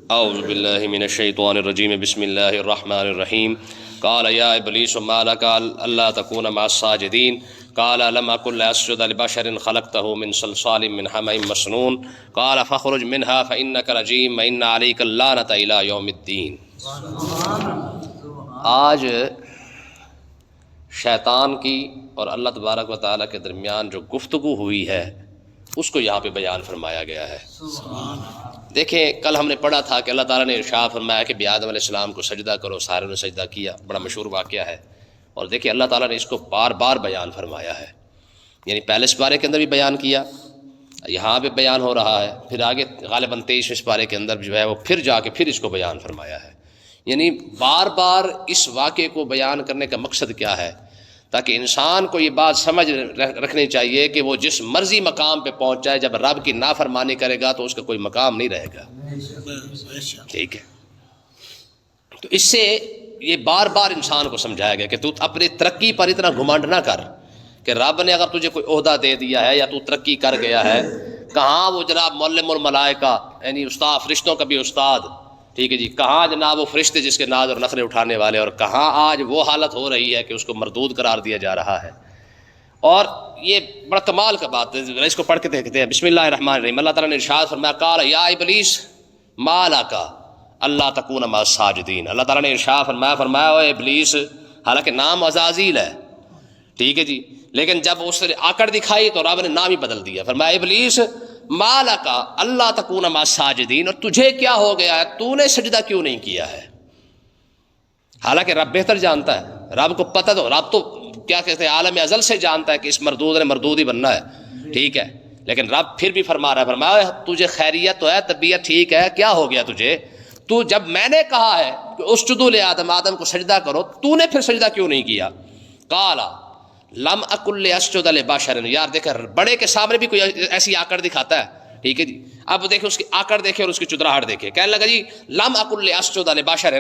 اعوذ باللہ من الشیطان الرجیم بسم اللہ الرحمن الرحیم قال یا ابلیس ما لک الا تکون مع الساجدین قال لم اکن لاسجد لبشر خلقته من صلصال من حمأ مسنون قال فاخرج منها فانک رجیم وان علیک اللعنۃ الی یوم الدین۔ آج شیطان کی اور اللہ تبارک و تعالیٰ کے درمیان جو گفتگو ہوئی ہے اس کو یہاں پہ بیان فرمایا گیا ہے۔ دیکھیں کل ہم نے پڑھا تھا کہ اللہ تعالیٰ نے ارشاد فرمایا کہ آدم علیہ السلام کو سجدہ کرو، سارے نے سجدہ کیا، بڑا مشہور واقعہ ہے۔ اور دیکھیں اللہ تعالیٰ نے اس کو بار بار بیان فرمایا ہے، یعنی پہلے سپارے کے اندر بھی بیان کیا، یہاں پہ بیان ہو رہا ہے، پھر آگے غالباً 23ویں سپارے کے اندر جو ہے وہ پھر جا کے پھر اس کو بیان فرمایا ہے۔ یعنی بار بار اس واقعے کو بیان کرنے کا مقصد کیا ہے؟ تاکہ انسان کو یہ بات سمجھ رکھنی چاہیے کہ وہ جس مرضی مقام پہ پہنچ جائے، جب رب کی نافرمانی کرے گا تو اس کا کوئی مقام نہیں رہے گا۔ ٹھیک ہے، تو اس سے یہ بار بار انسان کو سمجھایا گیا کہ تو اپنی ترقی پر اتنا گھمنڈ نہ کر کہ رب نے اگر تجھے کوئی عہدہ دے دیا ہے یا تو ترقی کر گیا ہے، کہاں وہ جناب معلم الملائکہ یعنی استاد، فرشتوں کا بھی استاد، ٹھیک ہے جی، کہاں جناب وہ فرشتے جس کے ناز اور نخرے اٹھانے والے، اور کہاں آج وہ حالت ہو رہی ہے کہ اس کو مردود قرار دیا جا رہا ہے۔ اور یہ بڑا کمال کا بات ہے، اس کو پڑھ کے دیکھتے ہیں۔ بسم اللہ الرحمن الرحیم، اللہ تعالیٰ نے ارشاد فرمایا قال یا ابلیس ما لک اللہ تکون مع الساجدین۔ اللہ تعالیٰ نے ارشاد فرمایا اے ابلیس، حالانکہ نام عزازیل ہے، ٹھیک ہے جی، لیکن جب اس نے آکڑ دکھائی تو رب نے نام ہی بدل دیا، فرمایا ابلیس ما لک اللہ تکون مع الساجدین، اور تجھے کیا ہو گیا ہے، تو نے سجدہ کیوں نہیں کیا ہے؟ حالانکہ رب بہتر جانتا ہے، رب کو پتہ، تو رب تو کیا کہتے ہیں عالم ازل سے جانتا ہے کہ اس مردود نے مردود ہی بننا ہے، ٹھیک ہے، لیکن رب پھر بھی فرما رہا ہے، فرمایا تجھے خیریت تو ہے، طبیعت ٹھیک ہے، کیا ہو گیا تجھے؟ تو جب میں نے کہا ہے کہ اسجدوا لآدم، آدم کو سجدہ کرو، تو نے پھر سجدہ کیوں نہیں کیا؟ قال لم اکن لاسجد لبشر، یار دیکھیں بڑے کے سامنے بھی کوئی ایسی آکڑ دکھاتا ہے، ٹھیک ہے جی، اب دیکھیں اس کی آکڑ دیکھیں اور اس کی چدراہٹ دیکھیں، کہنے لگا جی لم اکن لاسجد لبشر،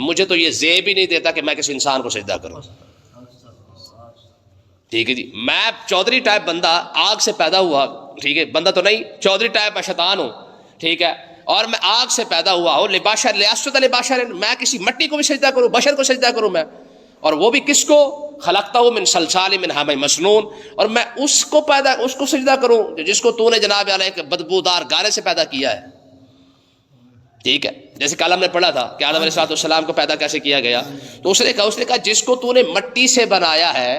مجھے تو یہ زیب ہی نہیں دیتا کہ میں کسی انسان کو سجدہ کروں، ٹھیک ہے جی، میں چودھری ٹائپ بندہ آگ سے پیدا ہوا، ٹھیک ہے، بندہ تو نہیں، چودھری ٹائپ میں شیطان ہوں، ٹھیک ہے، اور میں آگ سے پیدا ہوا ہوں، لبشر لاسجد لبشر، میں کسی مٹی کو بھی سجدہ کروں، بشر کو سجدہ کروں میں، اور وہ بھی کس کو؟ خلقتہ من صلصال من حمأ مسنون، اور میں اس کو سجدہ کروں جس کو تو نے جناب علیہ کے بدبودار گارے سے پیدا کیا ہے، ٹھیک ہے، جیسے کل ہم نے پڑھا تھا کہ آدم علیہ السلام کو پیدا کیسے کیا گیا، تو اس نے کہا جس کو تو نے مٹی سے بنایا ہے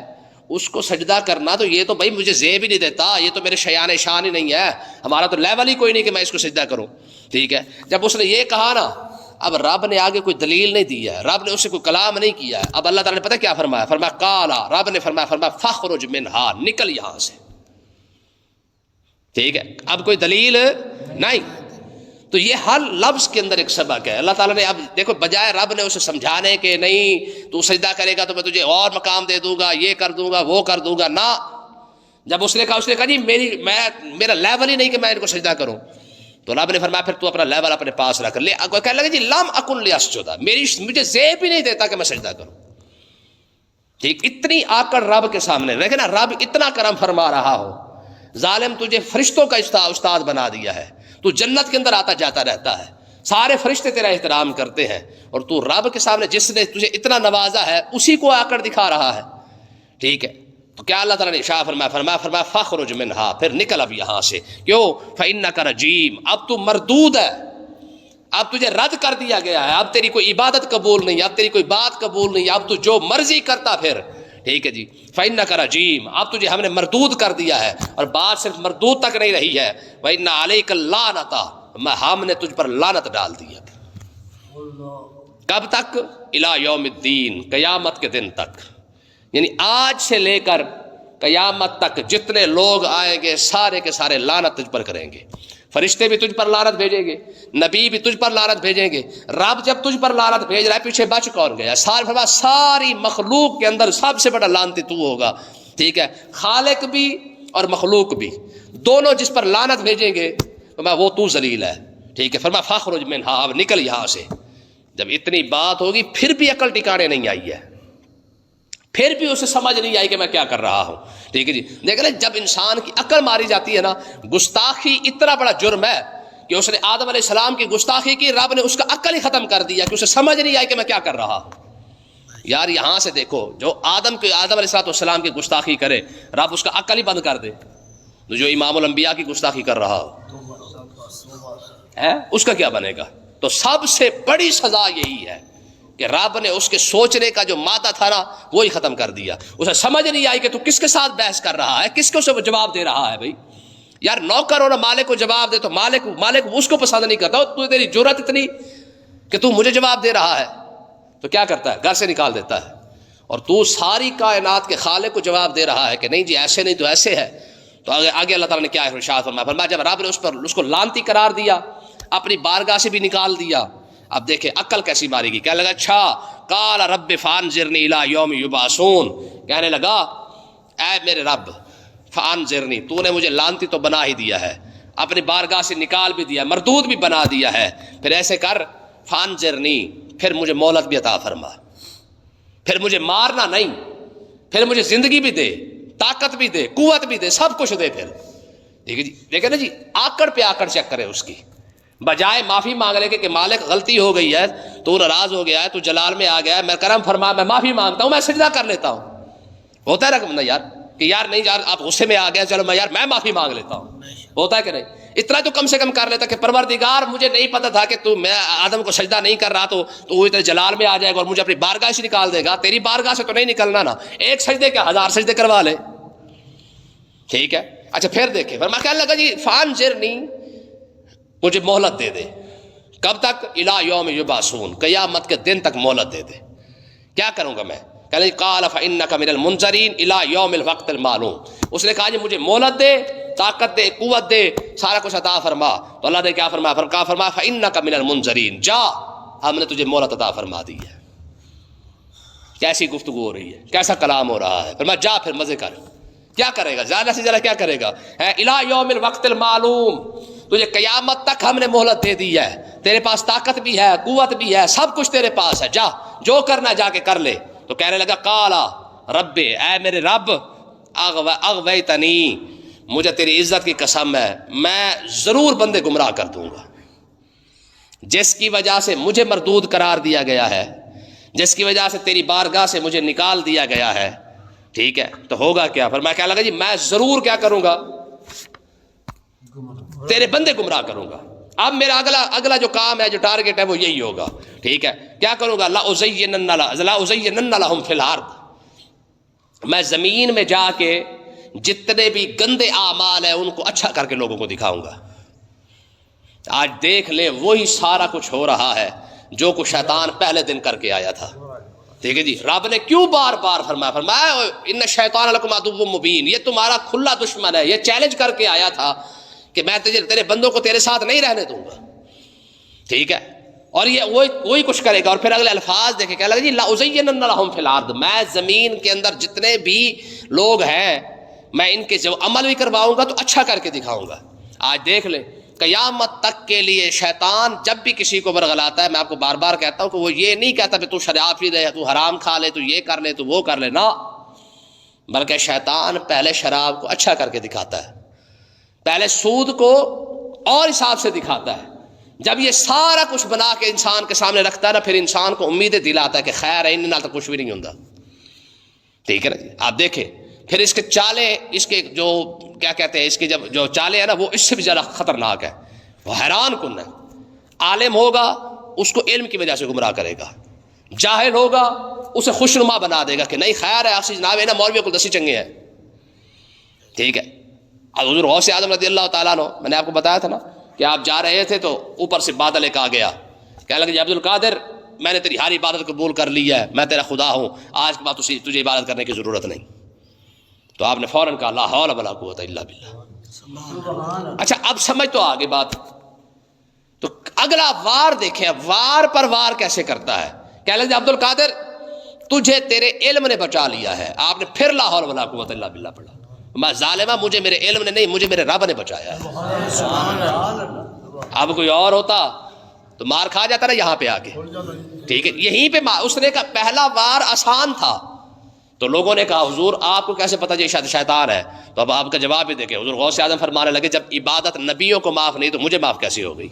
اس کو سجدہ کرنا، تو یہ تو بھائی مجھے زیب ہی نہیں دیتا، یہ تو میرے شیان شان ہی نہیں ہے، ہمارا تو لیول ہی کوئی نہیں کہ میں اس کو سجدہ کروں، ٹھیک ہے۔ جب اس نے یہ کہا نا، اب رب نے آگے کوئی دلیل نہیں دی ہے، رب نے اسے کوئی کلام نہیں کیا ہے، اب اللہ تعالیٰ نے پتہ کیا فرمایا؟ فرمایا قالا، رب نے فرمایا فاخرج منہا، نکل یہاں سے، ٹھیک ہے، اب کوئی دلیل نہیں، تو یہ ہر لفظ کے اندر ایک سبق ہے۔ اللہ تعالیٰ نے اب دیکھو بجائے رب نے اسے سمجھانے کے نہیں تو سجدہ کرے گا تو میں تجھے اور مقام دے دوں گا، یہ کر دوں گا، وہ کر دوں گا، نہ، جب اس نے کہا جی میرا لیول ہی نہیں کہ میں ان کو سجدہ کروں، تو رب نے فرمایا پھر تو اپنا لیول اپنے پاس رکھ لے، کہنے لگا جی لم اکن لاسجد، مجھے زیب ہی نہیں دیتا کہ میں سجدہ کروں، ٹھیک، اتنی آکڑ رب کے سامنے، دیکھیں نا رب اتنا کرم فرما رہا ہو، ظالم تجھے فرشتوں کا استاد بنا دیا ہے، تو جنت کے اندر آتا جاتا رہتا ہے، سارے فرشتے تیرا احترام کرتے ہیں، اور تو رب کے سامنے جس نے تجھے اتنا نوازا ہے اسی کو آکڑ دکھا رہا ہے، ٹھیک ہے، تو کیا اللہ تعالیٰ نے ارشاد فرمایا فاخرج منہا، پھر نکل اب یہاں سے، کیوں؟ فإنک رجیم، اب تو مردود ہے، اب تجھے رد کر دیا گیا ہے، اب تیری کوئی عبادت قبول نہیں، اب تیری کوئی بات قبول نہیں، اب تو جو مرضی کرتا پھر، ٹھیک ہے جی، فإنک رجیم، اب تجھے ہم نے مردود کر دیا ہے، اور بات صرف مردود تک نہیں رہی ہے، وإن علیک اللعنۃ، ہم نے تجھ پر لعنت ڈال دیا، کب تک؟ الی یوم الدین، قیامت کے دن تک، یعنی آج سے لے کر قیامت تک جتنے لوگ آئیں گے سارے کے سارے لعنت تجھ پر کریں گے، فرشتے بھی تجھ پر لعنت بھیجیں گے، نبی بھی تجھ پر لعنت بھیجیں گے، رب جب تجھ پر لعنت بھیج رہا ہے پیچھے بچ کون گیا؟ ساری مخلوق کے اندر سب سے بڑا لعنتی تو ہوگا، ٹھیک ہے، خالق بھی اور مخلوق بھی، دونوں جس پر لعنت بھیجیں گے وہ تو ذلیل ہے، ٹھیک ہے، فرمایا فاخرج منہا، اب نکل یہاں سے۔ جب اتنی بات ہوگی پھر بھی عقل ٹھکانے نہیں آئی ہے، پھر بھی اسے سمجھ نہیں آئی کہ میں کیا کر رہا ہوں، ٹھیک ہے جی، دیکھ لیں جب انسان کی عقل ماری جاتی ہے نا، گستاخی اتنا بڑا جرم ہے کہ اس نے آدم علیہ السلام کی گستاخی کی، رب نے اس کا عقل ہی ختم کر دیا کہ اسے سمجھ نہیں آئی کہ میں کیا کر رہا ہوں۔ یار یہاں سے دیکھو، جو آدم علیہ السلام کی گستاخی کرے رب اس کا عقل ہی بند کر دے، تو جو امام الانبیاء کی گستاخی کر رہا ہو اس کا کیا بنے گا؟ تو سب سے بڑی سزا یہی ہے کہ رب نے اس کے سوچنے کا جو مادہ تھا نا وہی ختم کر دیا۔ اسے سمجھ نہیں آئی کہ تو کس کے ساتھ بحث کر رہا ہے، کس کو سے جواب دے رہا ہے۔ بھائی یار نوکر ہو نا، مالک کو جواب دے تو مالک اس کو پسند نہیں کرتا، تو تیری جرأت اتنی کہ تو مجھے جواب دے رہا ہے، تو کیا کرتا ہے؟ گھر سے نکال دیتا ہے۔ اور تو ساری کائنات کے خالق کو جواب دے رہا ہے کہ نہیں جی ایسے نہیں تو ایسے ہے۔ تو آگے اللہ تعالیٰ نے کیا ارشاد فرمایا، جب رب نے اس کو لعنتی قرار دیا، اپنی بارگاہ سے بھی نکال دیا، اب دیکھیں عقل کیسی مارے گی۔ کہنے لگا اچھا قال رب فانظرنی الی یوم یبعثون، کہنے لگا اے میرے رب فانظرنی، تو نے مجھے لعنتی تو بنا ہی دیا ہے، اپنی بارگاہ سے نکال بھی دیا، مردود بھی بنا دیا ہے، پھر ایسے کر فانظرنی، پھر مجھے مہلت بھی عطا فرما، پھر مجھے مارنا نہیں، پھر مجھے زندگی بھی دے، طاقت بھی دے، قوت بھی دے، سب کچھ دے۔ پھر دیکھیں نا جی، آکڑ پہ آکڑ چیک کرے اس کی، بجائے معافی مانگ لے کہ مالک غلطی ہو گئی ہے، تو ناراض ہو گیا ہے، تو جلال میں آ گیا ہے، میں کرم فرما، میں معافی مانگتا ہوں، میں سجدہ کر لیتا ہوں۔ ہوتا ہے رقم نا یار کہ یار نہیں یار آپ غصے میں آ گیا، چلو میں معافی مانگ لیتا ہوں، ہوتا ہے کہ نہیں؟ اتنا تو کم سے کم کر لیتا کہ پروردگار مجھے نہیں پتا تھا کہ تو میں آدم کو سجدہ نہیں کر رہا، تو وہ اتنے جلال میں آ جائے گا اور مجھے اپنی بارگاہ سے نکال دے گا۔ تیری بارگاہ سے تو نہیں نکلنا نا، ایک سجدے کے 1000 سجدے کروا لے، ٹھیک ہے؟ اچھا پھر دیکھیں، میں کہنے لگا جی فانظرنی، مجھے مہلت دے دے، کب تک؟ الی یوم یبعثون، قیامت کے دن تک مہلت دے دے۔ کیا کروں گا میں؟ کہنے قال فانک من المنظرین الی یوم الوقت المعلوم، اس نے کہا جی مجھے مہلت دے، طاقت دے، قوت دے، سارا کچھ عطا فرما۔ تو اللہ نے کیا فرمایا؟ فرمایا فانک من المنظرین، جا ہم نے تجھے مہلت عطا فرما دی ہے۔ کیسی گفتگو ہو رہی ہے، کیسا کلام ہو رہا ہے۔ فرمایا جا پھر مزے کر، کیا کرے گا؟ زیادہ سے زیادہ کیا کرے گا؟ الی یوم الوقت المعلوم، تجھے قیامت تک ہم نے مہلت دے دی ہے، تیرے پاس طاقت بھی ہے، قوت بھی ہے، سب کچھ تیرے پاس ہے، جا جو کرنا جا کے کر لے۔ تو کہنے لگا قالا رب، اے میرے رب اغویتنی، مجھے تیری عزت کی قسم ہے میں ضرور بندے گمراہ کر دوں گا، جس کی وجہ سے مجھے مردود قرار دیا گیا ہے، جس کی وجہ سے تیری بارگاہ سے مجھے نکال دیا گیا ہے، ٹھیک ہے؟ تو ہوگا کیا؟ فرمایا کہنے لگا جی میں ضرور کیا کروں گا؟ تیرے بندے گمراہ کروں گا۔ اب میرا اگلا جو کام ہے، جو ٹارگٹ ہے وہ یہی ہوگا، ٹھیک ہے؟ کیا کروں گا؟ لأزینن لہم فی الارض، میں زمین میں جا کے جتنے بھی گندے اعمال ہیں ان کو اچھا کر کے لوگوں کو دکھاؤں گا۔ آج دیکھ لے وہی سارا کچھ ہو رہا ہے جو کچھ شیطان پہلے دن کر کے آیا تھا، ٹھیک ہے جی؟ رب نے کیوں بار بار فرمایا ان الشیطان لکم عدو مبین، یہ تمہارا کھلا دشمن ہے، یہ چیلنج کر کے آیا تھا کہ میں تیرے بندوں کو تیرے ساتھ نہیں رہنے دوں گا، ٹھیک ہے؟ اور یہ وہی کچھ کرے گا۔ اور پھر اگلے الفاظ دیکھیں، کہنے لگا جی لأزینن لہم فی الارض، میں زمین کے اندر جتنے بھی لوگ ہیں میں ان کے جو عمل بھی کرواؤں گا تو اچھا کر کے دکھاؤں گا۔ آج دیکھ لیں قیامت تک کے لیے شیطان جب بھی کسی کو برگلاتا ہے، میں آپ کو بار بار کہتا ہوں کہ وہ یہ نہیں کہتا کہ تو شراب پی لے، تو حرام کھا لے، تو یہ کر لے، تو وہ کر لے، نہ، بلکہ شیطان پہلے شراب کو اچھا کر کے دکھاتا ہے، پہلے سود کو اور حساب سے دکھاتا ہے۔ جب یہ سارا کچھ بنا کے انسان کے سامنے رکھتا ہے نا، پھر انسان کو امیدیں دلاتا ہے کہ خیر ہے، ان نال تو کچھ بھی نہیں ہوتا، ٹھیک ہے نا جی؟ آپ دیکھیں پھر اس کے چالیں، اس کے جو کیا کہتے ہیں، اس کی جو چالیں ہیں نا وہ اس سے بھی زیادہ خطرناک ہے، وہ حیران کن ہے۔ عالم ہوگا اس کو علم کی وجہ سے گمراہ کرے گا، جاہل ہوگا اسے خوشنما بنا دے گا کہ نہیں خیر ہے، آخری جناب ہے نا، مولوی کو دسی چنگے ہیں، ٹھیک ہے؟ حضور غوث اعظم رضی اللہ تعالیٰ عنہ، میں نے آپ کو بتایا تھا نا کہ آپ جا رہے تھے تو اوپر سے بادل ایک آ گیا، کہنے لگا جی عبد القادر میں نے تیری ہر عبادت قبول کر لی ہے، میں تیرا خدا ہوں، آج کے بعد تجھے عبادت کرنے کی ضرورت نہیں۔ تو آپ نے فوراً کہا لا حول ولا قوت الا باللہ۔ اچھا اب سمجھ تو آگے بات، تو اگلا وار دیکھیں، وار پر وار کیسے کرتا ہے۔ کہنے لگا عبد القادر تجھے تیرے علم نے بچا لیا ہے، آپ نے پھر لا حول ولا قوت الا باللہ پڑھا۔ میں ظالمہ، مجھے میرے علم نے نہیں، مجھے میرے رب نے بچایا ہے۔ اب کوئی اور ہوتا تو مار کھا جاتا نا یہاں پہ آ کے، ٹھیک ہے؟ یہیں پہ اس نے کہا پہلا وار آسان تھا، تو لوگوں نے کہا حضور آپ کو کیسے پتہ یہ شیطان ہے؟ تو اب آپ کا جواب بھی دیکھیں، حضور غوث اعظم فرمانے لگے جب عبادت نبیوں کو معاف نہیں تو مجھے معاف کیسی ہو گئی؟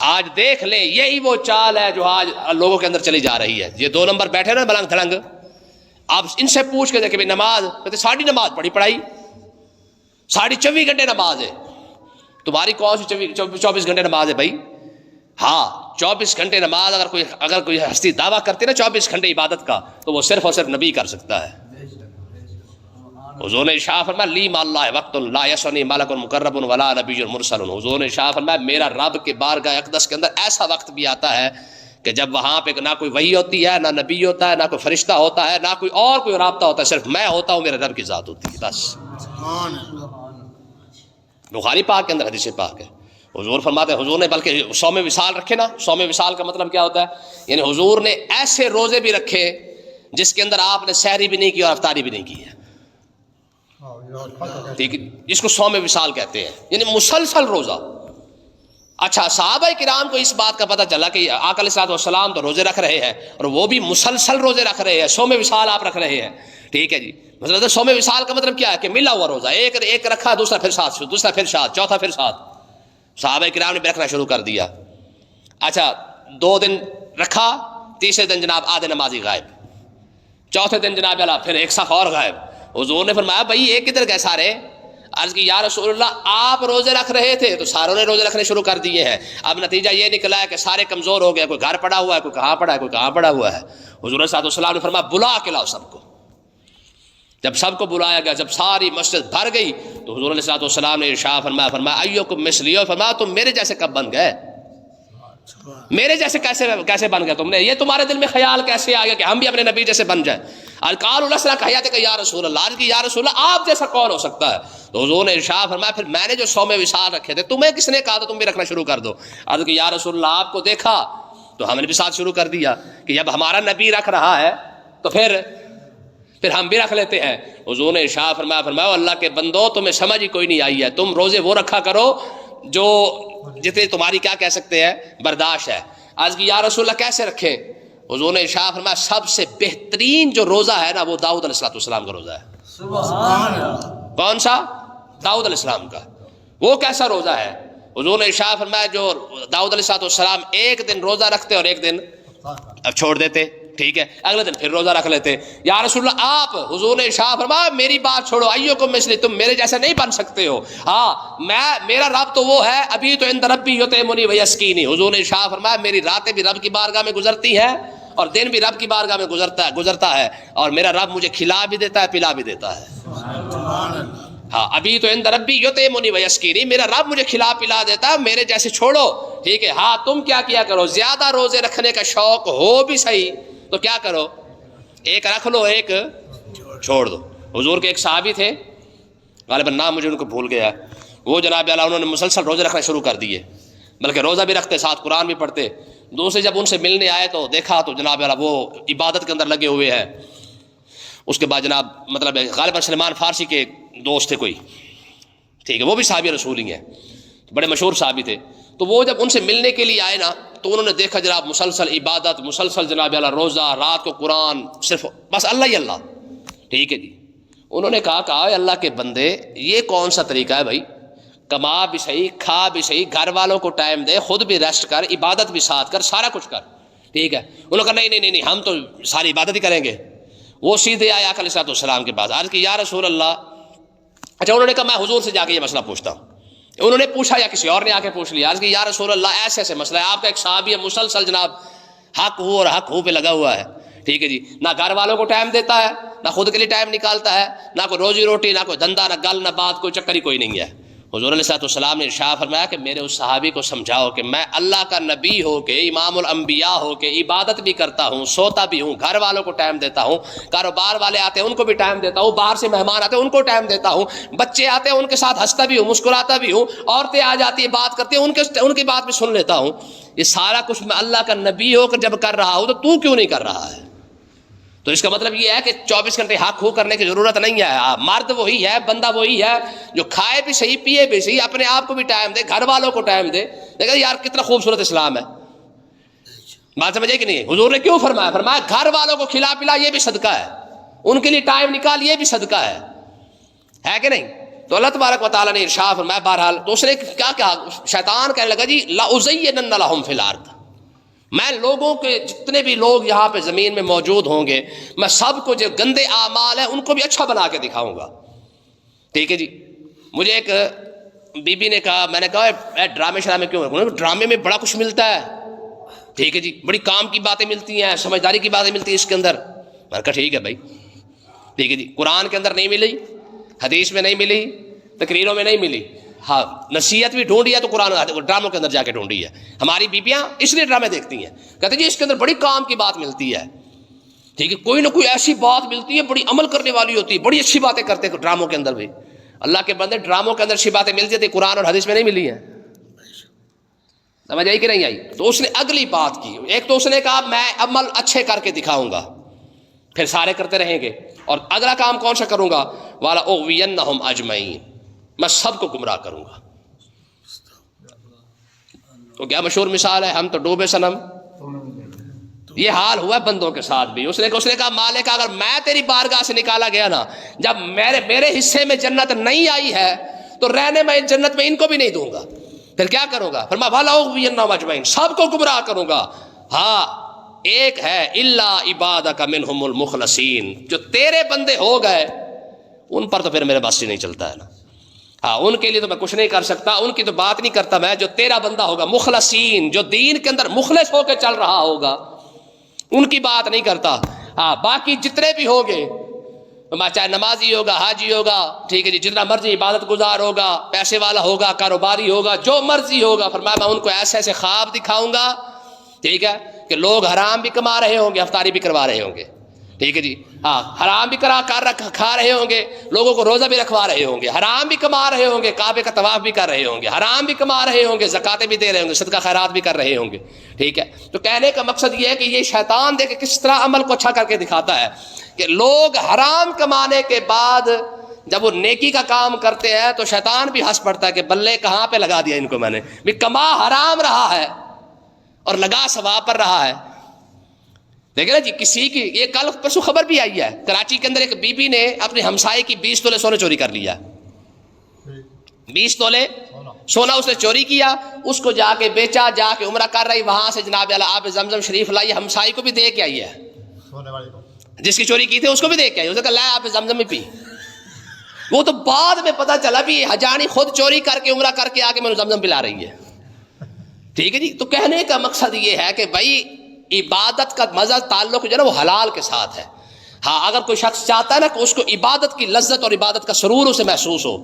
آج دیکھ لیں یہی وہ چال ہے جو آج لوگوں کے اندر چلی جا رہی ہے. یہ 2 نمبر بیٹھے نا ملنگ تھلنگ، آپ ان سے پوچھ کے دیکھیں نماز، کہتے ساڑھی نماز پڑھائی 24.5 گھنٹے نماز ہے. تمہاری کون سی 24 گھنٹے نماز ہے بھائی؟ ہاں 24 گھنٹے نماز اگر کوئی ہستی دعویٰ کرتی نا 24 گھنٹے عبادت کا تو وہ صرف اور صرف نبی کر سکتا ہے. حضور نے ارشاد فرمایا لی مع اللہ وقت لا یسعنی ملک مقرب ولا نبی مرسل. حضور نے ارشاد فرمایا میرا رب کے بارگاہ اقدس کے اندر ایسا وقت بھی آتا ہے کہ جب وہاں پہ نہ کوئی وحی ہوتی ہے، نہ نبی ہوتا ہے، نہ کوئی فرشتہ ہوتا ہے، نہ کوئی رابطہ ہوتا ہے، صرف میں ہوتا ہوں، میرے رب کی ذات ہوتی ہے بس. بخاری پاک کے اندر حدیث پاک ہے. حضور فرماتے ہیں، حضور نے بلکہ صوم وصال رکھے نا. صوم وصال کا مطلب کیا ہوتا ہے؟ یعنی حضور نے ایسے روزے بھی رکھے جس کے اندر آپ نے سحری بھی نہیں کی اور افطاری بھی نہیں کی ہے، ٹھیک ہے، جس کو صوم وصال کہتے ہیں، یعنی مسلسل روزہ. اچھا صحابہ کرام کو اس بات کا پتہ چلا کہ آقا علیہ الصلوۃ والسلام تو روزے رکھ رہے ہیں اور وہ بھی مسلسل روزے رکھ رہے ہیں، صوم وصال آپ رکھ رہے ہیں، ٹھیک ہے جی. مطلب صوم وصال کا مطلب کیا ہے کہ ملا ہوا روزہ، ایک رکھا دوسرا پھر ساتھ، دوسرا پھر ساتھ، چوتھا پھر ساتھ. صحابہ کرام نے بھی رکھنا شروع کر دیا. اچھا 2 دن رکھا، تیسرے دن جناب آدھے نمازی غائب، چوتھے دن جناب اللہ پھر ایک صف اور غائب. حضور نے فرمایا بھائی یہ کدھر گئے سارے؟ عرض کی یا رسول اللہ آپ روزے رکھ رہے تھے تو ساروں نے روزے رکھنے شروع کر دیے ہیں، اب نتیجہ یہ نکلا ہے کہ سارے کمزور ہو گئے، کوئی گھر پڑا ہوا ہے، کوئی کہاں پڑا ہے، کوئی کہاں پڑا ہوا ہے. حضور صلی اللہ علیہ وسلم نے فرمایا بلا کے لاؤ سب کو. جب سب کو بلایا گیا، جب ساری مسجد بھر گئی تو حضور علیہ السلام نے ارشاد فرمایا ایوکم مثلی، فرمایا تم میرے جیسے کب بن گئے؟ میرے جیسے کیسے بن گئے تم نے؟ یہ تمہارے دل میں خیال کیسے آ گیا کہ ہم بھی اپنے نبی جیسے بن جائیں؟ القال الاسرا کہا کہ یا رسول اللہ، کہ یا رسول اللہ آپ جیسا کون ہو سکتا ہے؟ تو حضور نے ارشاد فرمایا پھر میں نے جو صوم وصال رکھے تھے تمہیں کس نے کہا تو تم بھی رکھنا شروع کر دو؟ عرض کہ یا رسول اللہ آپ کو دیکھا تو ہم نے بھی ساتھ شروع کر دیا کہ جب ہمارا نبی رکھ رہا ہے تو پھر ہم بھی رکھ لیتے ہیں. حضور نے ارشاد فرمایا اللہ کے بندو تمہیں سمجھ ہی کوئی نہیں آئی ہے، تم روزے وہ رکھا کرو جو جتنے تمہاری کیا کہہ سکتے ہیں برداشت ہے. عرض کی یا رسول اللہ کیسے رکھیں؟ حضور نے ارشاد فرمایا سب سے بہترین جو روزہ ہے نا وہ داؤد علیہ السلام کا روزہ ہے. سبحان اللہ. کون سا؟ داؤد علیہ السلام کا. وہ کیسا روزہ ہے؟ حضور نے ارشاد فرمایا جو داؤد علیہ السلام ایک دن روزہ رکھتے اور ایک دن چھوڑ دیتے، ٹھیک ہے، اگلے دن پھر روزہ رکھ لیتے. یا رسول اللہ آپ، حضور نے ارشاد فرمایا میری بات چھوڑو، ایوکم مثلی، تم میرے جیسے نہیں بن سکتے ہو. ہاں میرا رب تو وہ ہے ابھی تو عند ربی یطعمنی ویسقینی. حضور نے ارشاد فرمایا میری راتیں بھی رب کی بارگاہ میں گزرتی ہیں اور دن بھی رب کی بارگاہ میں گزرتا ہے اور میرا رب مجھے کھلا بھی دیتا ہے پلا بھی دیتا ہے. ہاں ابھی تو عند ربی یطعمنی ویسقینی، میرا رب مجھے کھلا پلا دیتا ہے، میرے جیسے چھوڑو، ٹھیک ہے. ہاں تم کیا کرو، زیادہ روزے رکھنے کا شوق ہو بھی صحیح تو کیا کرو، ایک رکھ لو ایک چھوڑ دو. حضور کے ایک صحابی تھے، غالباً نام مجھے ان کو بھول گیا، وہ جناب اللہ انہوں نے مسلسل روزے رکھنا شروع کر دیے، بلکہ روزہ بھی رکھتے ساتھ قرآن بھی پڑھتے. دوسرے جب ان سے ملنے آئے تو دیکھا تو جناب اللہ وہ عبادت کے اندر لگے ہوئے ہیں. اس کے بعد جناب مطلب غالباً سلمان فارسی کے دوست تھے کوئی، ٹھیک ہے، وہ بھی صحابی رسول ہی ہیں، بڑے مشہور صحابی تھے. تو وہ جب ان سے ملنے کے لیے آئے نا تو انہوں نے دیکھا جناب مسلسل عبادت، مسلسل جناب اللہ روزہ، رات کو قرآن، صرف بس اللہ ہی اللہ، ٹھیک ہے جی. انہوں نے کہا اللہ کے بندے یہ کون سا طریقہ ہے بھائی، کما بھی صحیح، کھا بھی صحیح، گھر والوں کو ٹائم دے، خود بھی ریسٹ کر، عبادت بھی ساتھ کر، سارا کچھ کر، ٹھیک ہے. انہوں نے کہا نہیں ہم تو ساری عبادت ہی کریں گے. وہ سیدھے آئے آقا علیہ السلام کے پاس، عرض کی یا رسول اللہ. اچھا انہوں نے کہا میں حضور سے جا کے یہ مسئلہ پوچھتا ہوں. انہوں نے پوچھا یا کسی اور نے آ کے پوچھ لیا، عرض کی یا رسول اللہ ایسے مسئلہ ہے، آپ کا ایک صحابی ہے مسلسل جناب حق ہو اور حق ہو پہ لگا ہوا ہے، ٹھیک ہے جی، نہ گھر والوں کو ٹائم دیتا ہے، نہ خود کے لیے ٹائم نکالتا ہے، نہ کوئی روزی روٹی، نہ کوئی دھندا، نہ گل، نہ بات، کوئی چکر ہی کوئی نہیں ہے. حضور علیہ السلام نے ارشاد فرمایا کہ میرے اس صحابی کو سمجھاؤ کہ میں اللہ کا نبی ہو کے، امام الانبیاء ہو کے عبادت بھی کرتا ہوں، سوتا بھی ہوں، گھر والوں کو ٹائم دیتا ہوں، کاروبار والے آتے ہیں ان کو بھی ٹائم دیتا ہوں، باہر سے مہمان آتے ہیں ان کو ٹائم دیتا ہوں، بچے آتے ہیں ان کے ساتھ ہنستا بھی ہوں، مسکراتا بھی ہوں، عورتیں آ جاتی ہیں بات کرتی ہیں ان کی بات بھی سن لیتا ہوں. یہ سارا کچھ میں اللہ کا نبی ہو کر جب کر رہا ہوں تو کیوں نہیں کر رہا ہے؟ تو اس کا مطلب یہ ہے کہ 24 گھنٹے حق ہو کرنے کی ضرورت نہیں ہے. مرد وہی ہے، بندہ وہی ہے جو کھائے بھی صحیح، پیے بھی صحیح، اپنے آپ کو بھی ٹائم دے، گھر والوں کو ٹائم دے. دیکھیں یار کتنا خوبصورت اسلام ہے. بات سمجھے کہ نہیں؟ حضور نے کیوں فرمایا؟ فرمایا گھر والوں کو کھلا پلا یہ بھی صدقہ ہے، ان کے لیے ٹائم نکال یہ بھی صدقہ ہے کہ نہیں؟ تو اللہ تبارک و تعالیٰ نے ارشاد فرمایا بہرحال. تو اس نے کیا کہا؟ شیطان کہنے لگا جی لأزینن لہم فی الارض، میں لوگوں کے جتنے بھی لوگ یہاں پہ زمین میں موجود ہوں گے میں سب کو جو گندے اعمال ہیں ان کو بھی اچھا بنا کے دکھاؤں گا. ٹھیک ہے جی. مجھے ایک بی بی نے کہا، میں نے کہا ڈرامے شرامے کیوں ہیں؟ ڈرامے میں بڑا کچھ ملتا ہے. ٹھیک ہے جی. بڑی کام کی باتیں ملتی ہیں، سمجھداری کی باتیں ملتی ہیں اس کے اندر. میں نے کہا ٹھیک ہے بھائی. ٹھیک ہے جی. قرآن کے اندر نہیں ملی، حدیث میں نہیں ملی، تقریروں میں نہیں ملی. ہاں نصیحت بھی ڈھونڈی ہے تو قرآن ڈراموں کے اندر جا کے ڈھونڈی ہے. ہماری بیبیاں اس لیے ڈرامے دیکھتی ہیں، کہتے جی اس کے اندر بڑی کام کی بات ملتی ہے. ٹھیک ہے. کوئی نہ کوئی ایسی بات ملتی ہے بڑی عمل کرنے والی ہوتی ہے، بڑی اچھی باتیں کرتے ہیں ڈراموں کے اندر بھی. اللہ کے بندے ڈراموں کے اندر اچھی باتیں ملتی تھی، قرآن اور حدیث میں نہیں ملی ہیں. سمجھ آئی کہ نہیں آئی؟ تو اس نے اگلی بات کی. ایک تو اس نے کہا میں عمل اچھے کر کے دکھاؤں گا، پھر سارے کرتے رہیں گے. اور اگلا کام کون سا کروں گا؟ والا اغوینہم اجمعین، میں سب کو گمراہ کروں گا. تو کیا مشہور مثال ہے، ہم تو ڈوبے صنم. یہ حال ہوا بندوں کے ساتھ بھی. اس نے کہا مالک اگر میں تیری بارگاہ سے نکالا گیا نا، جب میرے حصے میں جنت نہیں آئی ہے تو رہنے میں جنت میں ان کو بھی نہیں دوں گا، پھر کیا کروں گا؟ فرمایا بھلا اغوینہم اجمعین، سب کو گمراہ کروں گا. ہاں ایک ہے الا عبادک منہم المخلصین، جو تیرے بندے ہو گئے ان پر تو پھر میرے بس سے نہیں چلتا ہے نا. ہاں ان کے لیے تو میں کچھ نہیں کر سکتا، ان کی تو بات نہیں کرتا میں. جو تیرا بندہ ہوگا مخلصین، جو دین کے اندر مخلص ہو کے چل رہا ہوگا ان کی بات نہیں کرتا. ہاں باقی جتنے بھی ہوگے، چاہے نمازی ہوگا، حاجی ہوگا، ٹھیک ہے جی، جتنا مرضی عبادت گزار ہوگا، پیسے والا ہوگا، کاروباری ہوگا، جو مرضی ہوگا، فرمایا میں ان کو ایسے ایسے خواب دکھاؤں گا، ٹھیک ہے، کہ لوگ حرام بھی کما رہے ہوں گے، افطاری بھی کروا رہے ہوں گے. ٹھیک ہے جی. ہاں حرام بھی کھا رہے ہوں گے، لوگوں کو روزہ بھی رکھوا رہے ہوں گے، حرام بھی کما رہے ہوں گے، کعبے کا طواف بھی کر رہے ہوں گے، حرام بھی کما رہے ہوں گے، زکاتیں بھی دے رہے ہوں گے، صدقہ خیرات بھی کر رہے ہوں گے. ٹھیک ہے. تو کہنے کا مقصد یہ ہے کہ یہ شیطان دیکھ کس طرح عمل کو اچھا کر کے دکھاتا ہے کہ لوگ حرام کمانے کے بعد جب وہ نیکی کا کام کرتے ہیں تو شیطان بھی ہنس پڑتا ہے کہ بلے کہاں پہ لگا دیا ان کو میں نے بھی. کما حرام رہا ہے اور لگا ثواب پر رہا ہے. دیکھیں نا جی، کسی کی یہ کل پرسوں خبر بھی آئی ہے، کراچی کے اندر ایک بی بی نے اپنے ہمسائے کی 20 تولے سونا چوری کر لیا. 20 تولے سونا اس نے چوری کیا، اس کو جا کے بیچا، جا کے عمرہ کر رہی، وہاں سے جناب آب زمزم شریف لائی، ہمسائے کو بھی دے کے آئی ہے، جس کی چوری کی تھی اس کو بھی دے کے آئی. اس نے کہا لائے آپ زمزم میں پی. وہ تو بعد میں پتا چلا بھی حجانی خود چوری کر کے عمرہ کر کے آ کے میں زمزم پلا رہی ہے. ٹھیک ہے جی. تو کہنے کا مقصد یہ ہے کہ بھائی عبادت کا مزہ تعلق جو ہے نا وہ حلال کے ساتھ ہے. ہاں اگر کوئی شخص چاہتا ہے نا کہ اس کو عبادت کی لذت اور عبادت کا سرور اسے محسوس ہو،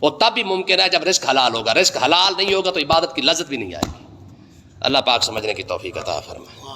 وہ تب بھی ممکن ہے جب رزق حلال ہوگا. رزق حلال نہیں ہوگا تو عبادت کی لذت بھی نہیں آئے گی. اللہ پاک سمجھنے کی توفیق عطا فرمائے.